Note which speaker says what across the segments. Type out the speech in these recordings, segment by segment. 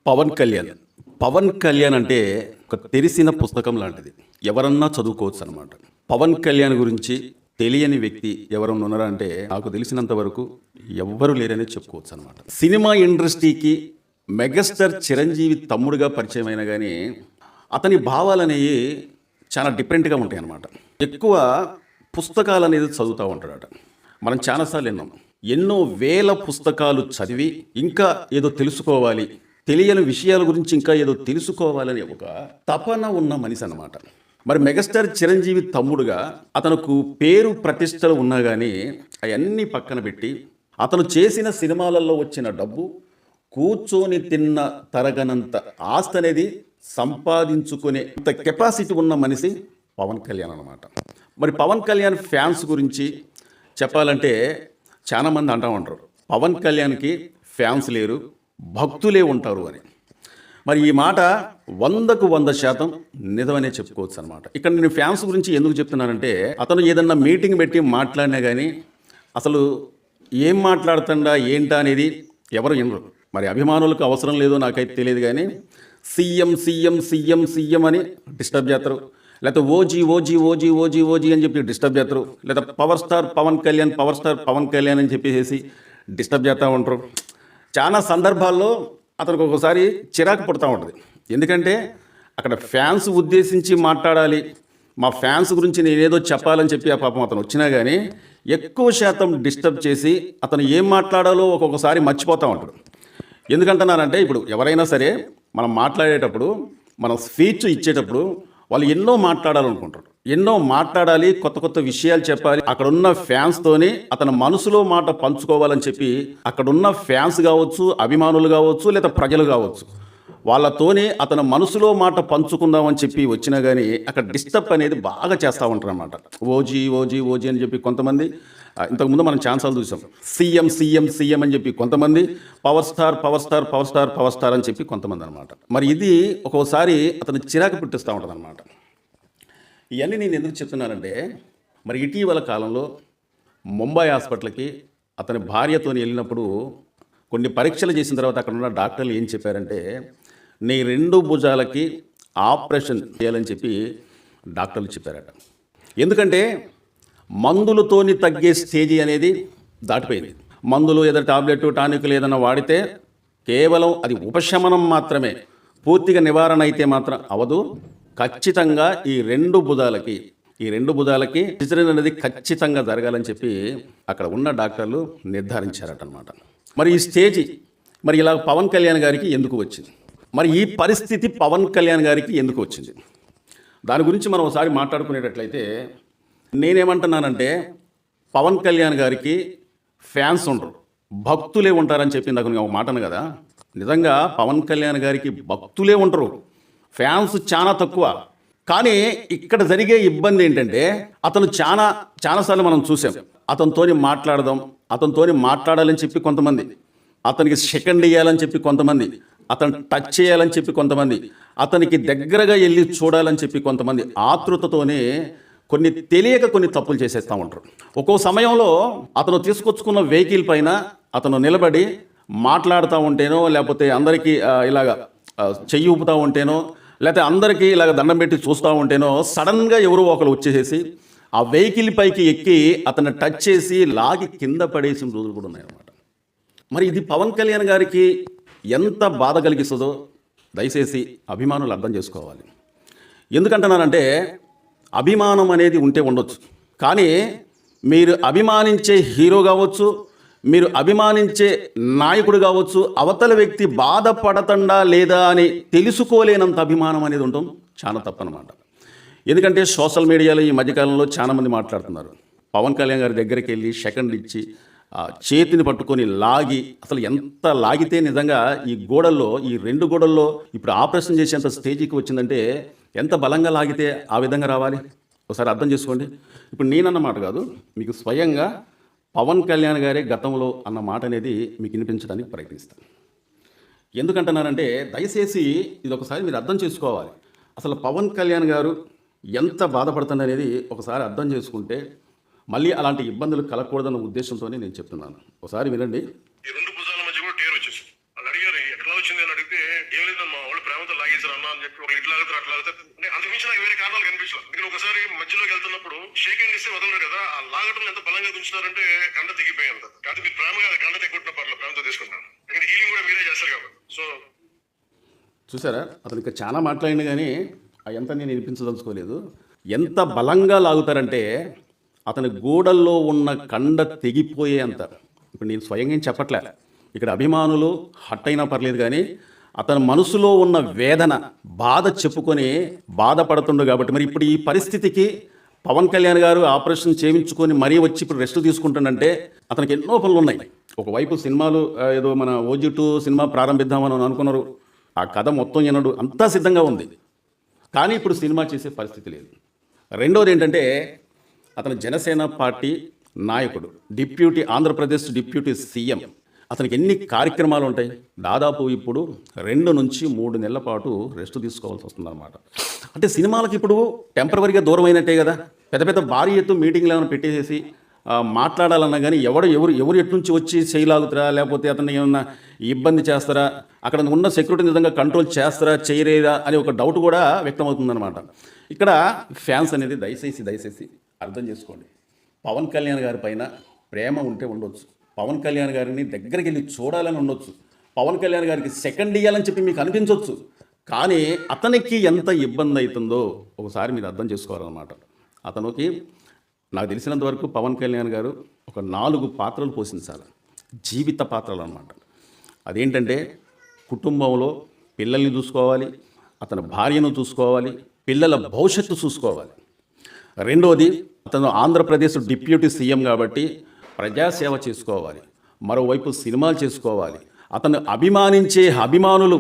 Speaker 1: పవన్ కళ్యాణ్ అంటే ఒక తెరిసిన పుస్తకం లాంటిది. ఎవరన్నా చదువుకోవచ్చు అనమాట. పవన్ కళ్యాణ్ గురించి తెలియని వ్యక్తి ఎవరన్నా ఉన్నారా అంటే నాకు తెలిసినంత వరకు ఎవ్వరు లేరనే చెప్పుకోవచ్చు అనమాట. సినిమా ఇండస్ట్రీకి మెగాస్టార్ చిరంజీవి తమ్ముడుగా పరిచయం అయినా కానీ అతని భావాలు అనేవి చాలా డిఫరెంట్గా ఉంటాయి అన్నమాట. ఎక్కువ పుస్తకాలు అనేది చదువుతూ ఉంటాడట. మనం చాలాసార్లు విన్నాం. ఎన్నో వేల పుస్తకాలు చదివి ఇంకా ఏదో తెలుసుకోవాలి, తెలియని విషయాల గురించి ఇంకా ఏదో తెలుసుకోవాలని ఒక తపన ఉన్న మనిషి అన్నమాట. మరి మెగాస్టార్ చిరంజీవి తమ్ముడుగా అతనుకు పేరు ప్రతిష్టలు ఉన్నా కానీ అవన్నీ పక్కన పెట్టి అతను చేసిన సినిమాలలో వచ్చిన డబ్బు కూర్చొని తిన్న తరగనంత ఆస్తి అనేది సంపాదించుకునే అంత కెపాసిటీ ఉన్న మనిషి పవన్ కళ్యాణ్ అన్నమాట. మరి పవన్ కళ్యాణ్ ఫ్యాన్స్ గురించి చెప్పాలంటే చాలామంది అంటూ ఉంటారు, పవన్ కళ్యాణ్కి ఫ్యాన్స్ లేరు, భక్తులే ఉంటారు అని. మరి ఈ మాట 100% నిజమనే చెప్పుకోవచ్చు అనమాట. ఇక్కడ నేను ఫ్యాన్స్ గురించి ఎందుకు చెప్తున్నానంటే, అతను ఏదన్నా మీటింగ్ పెట్టి మాట్లాడినా కానీ అసలు ఏం మాట్లాడుతుండా ఏంటా అనేది ఎవరు వినరు. మరి అభిమానులకు అవసరం లేదో నాకైతే తెలియదు కానీ సీఎం సీఎం సీఎం సీఎం అని డిస్టర్బ్ చేస్తారు, లేకపోతే OG OG OG OG OG అని చెప్పి డిస్టర్బ్ చేస్తారు, లేదా పవర్ స్టార్ పవన్ కళ్యాణ్ అని చెప్పేసి డిస్టర్బ్ చేస్తూ ఉంటారు. చాలా సందర్భాల్లో అతనికి ఒకసారి చిరాకు పడుతూ ఉంటుంది. ఎందుకంటే అక్కడ ఫ్యాన్స్ ఉద్దేశించి మాట్లాడాలి, మా ఫ్యాన్స్ గురించి నేనేదో చెప్పాలని చెప్పి ఆ పాపం అతను వచ్చినా కానీ ఎక్కువ శాతం డిస్టర్బ్ చేసి అతను ఏం మాట్లాడాలో ఒక్కొక్కసారి మర్చిపోతూ ఉంటాడు. ఎందుకంటున్నానంటే ఇప్పుడు ఎవరైనా సరే మనం మాట్లాడేటప్పుడు, మనం స్పీచ్ ఇచ్చేటప్పుడు వాళ్ళు ఎన్నో మాట్లాడాలనుకుంటారు, ఎన్నో మాట్లాడాలి, కొత్త కొత్త విషయాలు చెప్పాలి. అక్కడున్న ఫ్యాన్స్తోని అతని మనసులో మాట పంచుకోవాలని చెప్పి అక్కడున్న ఫ్యాన్స్ కావచ్చు, అభిమానులు కావచ్చు, లేదా ప్రజలు కావచ్చు, వాళ్ళతోనే అతని మనసులో మాట పంచుకుందామని చెప్పి వచ్చినా కానీ అక్కడ డిస్టర్బ్ అనేది బాగా చేస్తూ ఉంటారు అన్నమాట. ఓజీ ఓజీ ఓజీ అని చెప్పి కొంతమంది, ఇంతకుముందు మనం ఛాన్సాలు చూసాం, సీఎం సీఎం సీఎం అని చెప్పి కొంతమంది, పవర్ స్టార్ అని చెప్పి కొంతమంది అనమాట. మరి ఇది ఒక్కోసారి అతను చిరాకు పుట్టిస్తూ ఉంటుంది అనమాట. ఇవన్నీ నేను ఎందుకు చెప్తున్నానంటే, మరి ఇటీవల కాలంలో ముంబై హాస్పిటల్కి అతని భార్యతో వెళ్ళినప్పుడు కొన్ని పరీక్షలు చేసిన తర్వాత అక్కడ ఉన్న డాక్టర్లు ఏం చెప్పారంటే, నీ 2 భుజాలకి ఆపరేషన్ చేయాలని చెప్పి డాక్టర్లు చెప్పారట. ఎందుకంటే మందులతోని తగ్గే స్టేజీ అనేది దాటిపోయింది. మందులు ఏదైనా టాబ్లెట్ టానిక్లు ఏదైనా వాడితే కేవలం అది ఉపశమనం మాత్రమే, పూర్తిగా నివారణ అయితే మాత్రం అవదు. ఖచ్చితంగా ఈ 2 భుజాలకి సిజరీన్ అనేది ఖచ్చితంగా జరగాలని చెప్పి అక్కడ ఉన్న డాక్టర్లు నిర్ధారించారటనమాట. మరి ఈ స్టేజీ మరి ఇలా పవన్ కళ్యాణ్ గారికి ఎందుకు వచ్చింది, మరి ఈ పరిస్థితి పవన్ కళ్యాణ్ గారికి ఎందుకు వచ్చింది, దాని గురించి మనం ఒకసారి మాట్లాడుకునేటట్లయితే నేనేమంటున్నానంటే, పవన్ కళ్యాణ్ గారికి ఫ్యాన్స్ ఉండరు, భక్తులే ఉంటారని చెప్పి నాకు నేను ఒక మాటను కదా. నిజంగా పవన్ కళ్యాణ్ గారికి భక్తులే ఉంటారు, ఫ్యాన్స్ చాలా తక్కువ. కానీ ఇక్కడ జరిగే ఇబ్బంది ఏంటంటే, అతను చాలాసార్లు మనం చూసాం, అతనితోని మాట్లాడాలని చెప్పి కొంతమంది, అతనికి సెకండ్ ఇవ్వాలని చెప్పి కొంతమంది, అతను టచ్ చేయాలని చెప్పి కొంతమంది, అతనికి దగ్గరగా వెళ్ళి చూడాలని చెప్పి కొంతమంది ఆతృతతోనే తెలియక కొన్ని తప్పులు చేసేస్తూ ఉంటారు. ఒక్కో సమయంలో అతను తీసుకొచ్చుకున్న వెహికల్ పైన అతను నిలబడి మాట్లాడుతూ ఉంటేనో, లేకపోతే అందరికీ ఇలాగ చెయ్యి ఊపుతూ ఉంటేనో, లేకపోతే అందరికీ ఇలాగ దండం పెట్టి చూస్తూ ఉంటేనో సడన్గా ఎవరో ఒకరు వచ్చేసేసి ఆ వెహికల్ పైకి ఎక్కి అతను టచ్ చేసి లాగి కింద పడేసిన రోజులు కూడా ఉన్నాయన్నమాట. మరి ఇది పవన్ కళ్యాణ్ గారికి ఎంత బాధ కలిగిస్తుందో దయచేసి అభిమానులు అర్థం చేసుకోవాలి. ఎందుకంటున్నానంటే, అభిమానం అనేది ఉంటే ఉండొచ్చు, కానీ మీరు అభిమానించే హీరో కావచ్చు, మీరు అభిమానించే నాయకుడు కావచ్చు, అవతల వ్యక్తి బాధపడతండా లేదా అని తెలుసుకోలేనంత అభిమానం అనేది ఉండటం చాలా తప్పనమాట. ఎందుకంటే సోషల్ మీడియాలో ఈ మధ్యకాలంలో చాలామంది మాట్లాడుతున్నారు, పవన్ కళ్యాణ్ గారి దగ్గరికి వెళ్ళి సెకండ్ ఇచ్చి చేతిని పట్టుకొని లాగి, అసలు ఎంత లాగితే నిజంగా ఈ 2 గోడల్లో ఇప్పుడు ఆపరేషన్ చేసేంత స్టేజీకి వచ్చిందంటే ఎంత బలంగా లాగితే ఆ విధంగా రావాలి, ఒకసారి అర్థం చేసుకోండి. ఇప్పుడు నేనన్నమాట కాదు, మీకు స్వయంగా పవన్ కళ్యాణ్ గారే గతంలో అన్న మాట అనేది మీకు వినిపించడానికి ప్రయత్నిస్తాను. ఎందుకంటున్నానంటే, దయచేసి ఇది ఒకసారి మీరు అర్థం చేసుకోవాలి. అసలు పవన్ కళ్యాణ్ గారు ఎంత బాధపడుతుందనేది ఒకసారి అర్థం చేసుకుంటే మళ్ళీ అలాంటి ఇబ్బందులు కలగకూడదన్న ఉద్దేశంతోనే నేను చెప్తున్నాను. ఒకసారి వినండి.
Speaker 2: ఈ 2 భుజాల మధ్య కూడా టేర్ వచ్చేసింది. వాళ్ళు అడిగారు ఎట్లా వచ్చింది అని అడిగితే ఏం లేదు మా వాళ్ళు ప్రేమతో లాగేశారు అన్న అని చెప్పి ఒక ఇట్లా ఆగుతారు అట్లా ఆగుతారు అంటే అంతకుమించి నాకు వేరే కారణాలు కనిపించలేదు. నేను ఒకసారి మధ్యలోకి వెళ్తున్నప్పుడు షేక్ హ్యాండ్ ఇస్తే వదలరు కదా, ఆ లాగటం ఎంత బలంగా దించుతారంటే కండ తెగిపోయేంత. కాబట్టి మీరు ప్రేమగా కండ తెగొట్టిన పర్లేదు, ప్రేమతో తీసుకుంటాను. ఇక్కడ హీలింగ్ కూడా మీరే చేస్తారు కాబట్టి. సో
Speaker 1: చూసారా, అతను ఇంకా చాలా మాట్లాడింది కానీ అదంతా నేను వినిపించదలుచుకోలేదు. ఎంత బలంగా లాగుతారంటే అతని గోడల్లో ఉన్న కండ తెగిపోయే అంత. ఇప్పుడు నేను స్వయంగా ఏం చెప్పట్లే, ఇక్కడ అభిమానులు హట్ అయినా పర్లేదు కానీ అతని మనసులో ఉన్న వేదన బాధ చెప్పుకొని బాధపడుతుండు కాబట్టి మరి ఇప్పుడు ఈ పరిస్థితికి పవన్ కళ్యాణ్ గారు ఆపరేషన్ చేయించుకొని మరీ వచ్చి ఇప్పుడు రెస్ట్ తీసుకుంటానంటే అతనికి ఎన్నో పనులు ఉన్నాయి. ఒకవైపు సినిమాలు ఏదో మన OG2 సినిమా ప్రారంభిద్దామని అనుకున్నారు, ఆ కథ మొత్తం వినడు అంతా సిద్ధంగా ఉంది, కానీ ఇప్పుడు సినిమా చేసే పరిస్థితి లేదు. రెండోది ఏంటంటే అతను జనసేన పార్టీ నాయకుడు, ఆంధ్రప్రదేశ్ డిప్యూటీ సీఎం. అతనికి ఎన్ని కార్యక్రమాలు ఉంటాయి? దాదాపు ఇప్పుడు 2 నుంచి 3 నెలల పాటు రెస్ట్ తీసుకోవాల్సి వస్తుందన్నమాట. అంటే సినిమాలకు ఇప్పుడు టెంపరవరీగా దూరం అయినట్టే కదా. పెద్ద పెద్ద భారీ ఎత్తు మీటింగ్లు ఏమైనా పెట్టేసి మాట్లాడాలన్నా కానీ ఎవరు ఎట్నుంచి వచ్చి చేయలాగుతారా, లేకపోతే అతన్ని ఏమన్నా ఇబ్బంది చేస్తారా, అక్కడ ఉన్న సెక్యూరిటీ నిజంగా కంట్రోల్ చేస్తారా చేయలేదా అని ఒక డౌట్ కూడా వ్యక్తమవుతుందన్నమాట. ఇక్కడ ఫ్యాన్స్ అనేది దయచేసి అర్థం చేసుకోండి. పవన్ కళ్యాణ్ గారి పైన ప్రేమ ఉంటే ఉండొచ్చు, పవన్ కళ్యాణ్ గారిని దగ్గరికి వెళ్ళి చూడాలని ఉండొచ్చు, పవన్ కళ్యాణ్ గారికి సెకండ్ ఇయ్యాలని చెప్పి మీకు అనిపించవచ్చు, కానీ అతనికి ఎంత ఇబ్బంది అవుతుందో ఒకసారి మీరు అర్థం చేసుకోవాలన్నమాట. అతనికి నాకు తెలిసినంత వరకు పవన్ కళ్యాణ్ గారు ఒక 4 పాత్రలు పోషించాలి, జీవిత పాత్రలు అన్నమాట. అదేంటంటే కుటుంబంలో పిల్లల్ని చూసుకోవాలి, అతని భార్యను చూసుకోవాలి, పిల్లల భవిష్యత్తు చూసుకోవాలి. రెండోది అతను ఆంధ్రప్రదేశ్ డిప్యూటీ సీఎం కాబట్టి ప్రజాసేవ చేసుకోవాలి, మరోవైపు సినిమాలు చేసుకోవాలి. అతను అభిమానించే అభిమానులు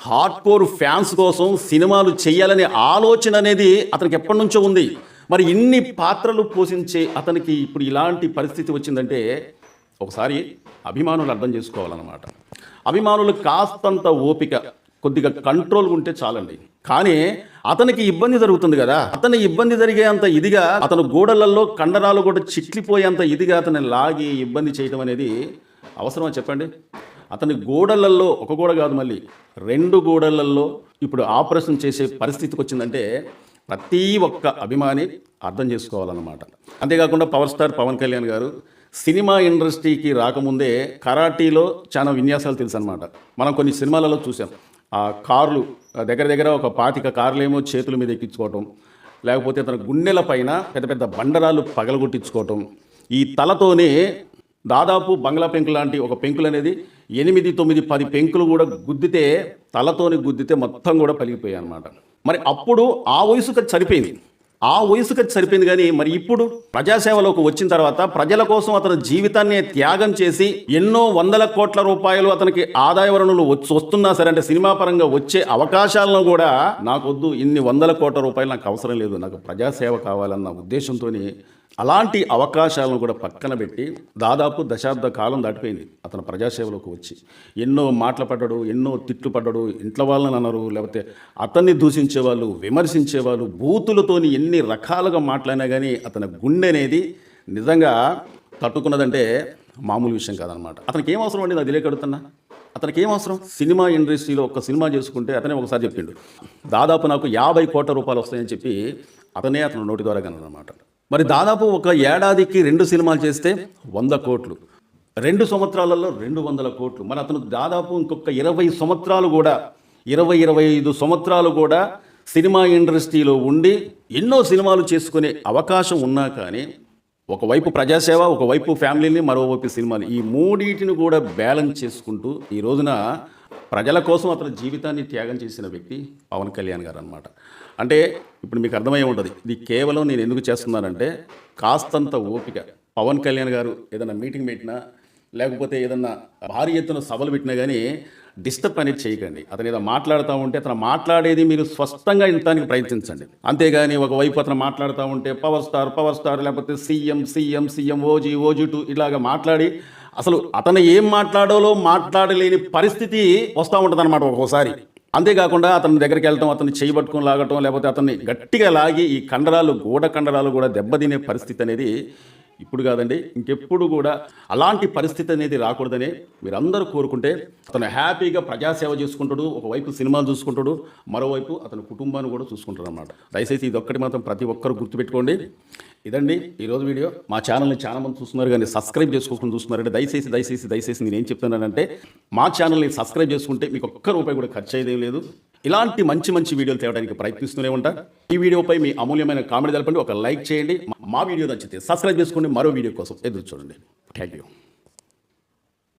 Speaker 1: హార్డ్కోర్ ఫ్యాన్స్ కోసం సినిమాలు చేయాలనే ఆలోచన అనేది అతనికి ఎప్పటి నుంచో ఉంది. మరి ఇన్ని పాత్రలు పోషించే అతనికి ఇప్పుడు ఇలాంటి పరిస్థితి వచ్చిందంటే ఒకసారి అభిమానులు అర్థం చేసుకోవాలన్నమాట. అభిమానులు కాస్తంత ఓపిక, కొద్దిగా కంట్రోల్ ఉంటే చాలండి. కానీ అతనికి ఇబ్బంది జరుగుతుంది కదా, అతని ఇబ్బంది జరిగేంత ఇదిగా అతను గోడలలో కండరాలు కూడా చిట్లిపోయేంత ఇదిగా అతన్ని లాగి ఇబ్బంది చేయడం అనేది అవసరమా చెప్పండి? అతని గోడలలో ఒక గోడ కాదు, మళ్ళీ 2 గోడలలో ఇప్పుడు ఆపరేషన్ చేసే పరిస్థితికి వచ్చిందంటే ప్రతి ఒక్క అభిమాని అర్థం చేసుకోవాలన్నమాట. అంతేకాకుండా పవర్ స్టార్ పవన్ కళ్యాణ్ గారు సినిమా ఇండస్ట్రీకి రాకముందే కరాటీలో చాలా విన్యాసాలు తెలుసు అనమాట. మనం కొన్ని సినిమాలలో చూసాం. ఆ కార్లు దగ్గర ఒక 25 కార్లు ఏమో చేతుల మీద ఎక్కించుకోవటం, లేకపోతే తన గుండెల పైన పెద్ద పెద్ద బండరాలు పగలగొట్టించుకోవటం, ఈ తలతోనే దాదాపు బంగ్లా పెంకులు లాంటి ఒక పెంకులు అనేది 8, 9, 10 పెంకులు కూడా గుద్దితే, తలతోని గుద్దితే మొత్తం కూడా పలిగిపోయాయి అన్నమాట. మరి అప్పుడు ఆ వయసుకి సరిపోయింది కానీ మరి ఇప్పుడు ప్రజాసేవలోకి వచ్చిన తర్వాత ప్రజల కోసం అతని జీవితాన్ని త్యాగం చేసి ఎన్నో 100 కోట్ల రూపాయలు అతనికి ఆదాయ వనరులు వస్తున్నా సరే, అంటే సినిమా పరంగా వచ్చే అవకాశాలను కూడా నాకొద్దు, ఇన్ని 100 కోట్ల రూపాయలు నాకు అవసరం లేదు, నాకు ప్రజాసేవ కావాలన్న ఉద్దేశంతో అలాంటి అవకాశాలను కూడా పక్కన పెట్టి దాదాపు దశాబ్ద కాలం దాటిపోయింది అతను ప్రజాసేవలోకి వచ్చి. ఎన్నో మాటలు పడ్డాడు, ఎన్నో తిట్లు పడ్డాడు, ఇంట్లో వాళ్ళని అన్నారు, లేకపోతే అతన్ని దూషించేవాళ్ళు, విమర్శించేవాళ్ళు, బూతులతోని ఎన్ని రకాలుగా మాట్లాడినా కానీ అతని గుండె అనేది నిజంగా తట్టుకున్నదంటే మామూలు విషయం కాదనమాట. అతనికి ఏం అవసరం అండి, నాకు తెలియకడుతున్నా. అతనికి ఏం అవసరం? సినిమా ఇండస్ట్రీలో ఒక సినిమా చేసుకుంటే అతనే ఒకసారి చెప్పిండు, దాదాపు నాకు 50 కోట్ల రూపాయలు వస్తాయని చెప్పి అతనే అతను నోటి ద్వారా కనమాట. మరి దాదాపు ఒక ఏడాదికి 2 సినిమాలు చేస్తే 100 కోట్లు, 2 సంవత్సరాలలో 200 కోట్లు. మరి అతను దాదాపు ఇంకొక 20 సంవత్సరాలు కూడా 25 సంవత్సరాలు కూడా సినిమా ఇండస్ట్రీలో ఉండి ఎన్నో సినిమాలు చేసుకునే అవకాశం ఉన్నా కానీ ఒకవైపు ప్రజాసేవ, ఒకవైపు ఫ్యామిలీని, మరోవైపు సినిమాలు, ఈ మూడింటిని కూడా బ్యాలెన్స్ చేసుకుంటూ ఈ రోజున ప్రజల కోసం అతని జీవితాన్ని త్యాగం చేసిన వ్యక్తి పవన్ కళ్యాణ్ గారు అన్నమాట. అంటే ఇప్పుడు మీకు అర్థమై ఉంటుంది ఇది కేవలం నేను ఎందుకు చేస్తున్నానంటే కాస్తంత ఓపిక. పవన్ కళ్యాణ్ గారు ఏదైనా మీటింగ్ పెట్టినా లేకపోతే ఏదన్నా భారీ ఎత్తున సభలు పెట్టినా కానీ డిస్టర్బ్ అనేది చేయకండి. అతను ఏదో మాట్లాడుతూ ఉంటే అతను మాట్లాడేది మీరు స్పష్టంగా వినడానికి ప్రయత్నించండి. అంతేగాని ఒకవైపు అతను మాట్లాడుతూ ఉంటే పవర్ స్టార్ లేకపోతే సీఎం OG2 ఇలాగా మాట్లాడి అసలు అతను ఏం మాట్లాడాలో మాట్లాడలేని పరిస్థితి వస్తూ ఉంటుంది అన్నమాట ఒక్కోసారి. అంతేకాకుండా అతని దగ్గరికి వెళ్ళటం, అతన్ని చేయబట్టుకొని లాగటం, లేకపోతే అతన్ని గట్టిగా లాగి ఈ గోడ కండరాలు కూడా దెబ్బతినే పరిస్థితి అనేది ఇప్పుడు కాదండి, ఇంకెప్పుడు కూడా అలాంటి పరిస్థితి అనేది రాకూడదని మీరందరూ కోరుకుంటే అతను హ్యాపీగా ప్రజాసేవ చేసుకుంటాడు, ఒకవైపు సినిమాలు చూసుకుంటాడు, మరోవైపు అతని కుటుంబాన్ని కూడా చూసుకుంటాడు అన్నమాట. దయచేసి ఇది ఒక్కటి మాత్రం ప్రతి ఒక్కరు గుర్తుపెట్టుకోండి. ఇదండి ఈరోజు వీడియో. మా ఛానల్ని చాలా మంది చూస్తున్నారు కానీ సబ్స్క్రైబ్ చేసుకోకుండా చూస్తున్నారంటే దయచేసి నేనేం చెప్తున్నానంటే మా ఛానల్ని సబ్స్క్రైబ్ చేసుకుంటే మీకు ఒక్క రూపాయి కూడా ఖర్చు అయ్యేదేం లేదు. ఇలాంటి మంచి వీడియోలు తేవడానికి ప్రయత్నిస్తూనే ఉంటా. ఈ వీడియోపై మీ అమూల్యమైన కామెంట్ తెలపండి, ఒక లైక్ చేయండి. మా వీడియో నచ్చితే సబ్స్క్రైబ్ చేసుకోండి, మరో వీడియో కోసం ఎదురు చూడండి. Thank you.